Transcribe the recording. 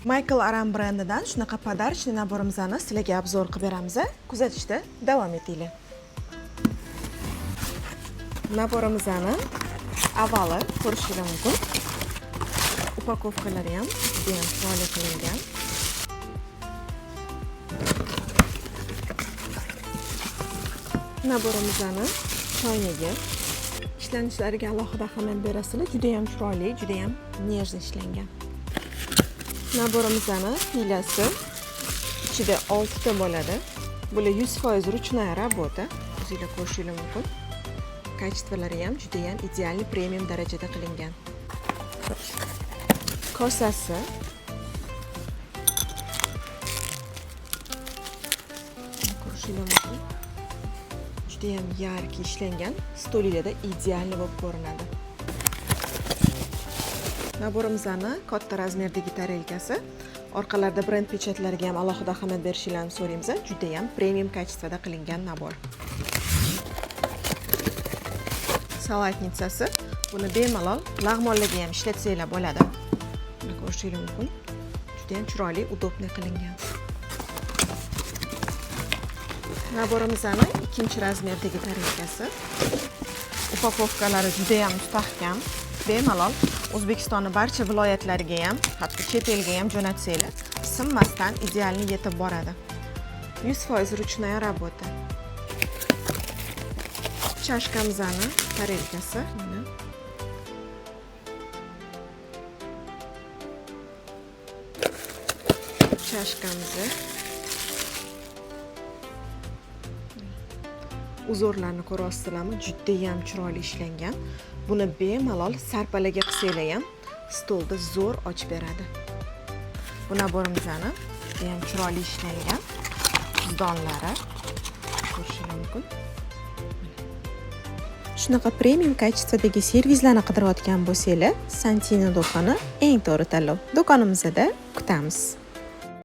Michael Aram brendidan shunaqa podarочный naborimizni sizlarga obzor qilib beramiz. Kuzatishda davom etinglar. Naborimizni avvalo ko'rishingiz mumkin. Upakovkalari ham juda ham chiroyli qilingan. Naborimizni choynagi ishlanishlariga alohida ahamiyat berasizlar. Juda ham chiroyli, juda ham nежно ishlangan. Naborimizni filasi ichida 6 ta bo'ladi. Bular 100% ручная работа. O'zingizlar ko'rishingiz mumkin. Kачестволari ham juda ham ideal, premium darajada qilingan. Kosasi ko'rishingiz mumkin. Juda ham yarki ishlangan, stolida ideal bo'lib ko'rinadi. Naborimizni katta razmerdagi tarelkasi, orqalarida brend pechatlariga ham alohida ahamiyat berishingizni so'raymiz. Juda ham premium kачествоda qilingan nabor. Salatnitsasi, buni bemalol lag'monlarga ham ishlatsanglar bo'ladi. Buni ko'rishingiz mumkin. Juda ham chiroyli, udobniy qilingan. Naborimizni ikkinchi razmerdagi tarelkasi. Upakovkalari juda ham mustahkam. Bemalol O'zbekistonning barcha viloyatlariga ham, hatto chet elga ham jo'natsanglar, sinmasdan idealni yetib boradi. 100% ручная работа. Chashkamizning tarelkasi. Chashkamizni uzorlarni ko'ryapsizlarmi? Juda ham chiroyli ishlangan. Buni bemalol sarpalarga qilsanglar ham stolda zo'r ochib beradi. Bu naborimizni juda ham chiroyli ishlangan. Donlari ko'rishingiz mumkin. Shunaqa premium kачестводagi servislarni qidirayotgan bo'lsanglar, Santino do'koni eng to'g'ri tanlov. Do'konimizda kutamiz.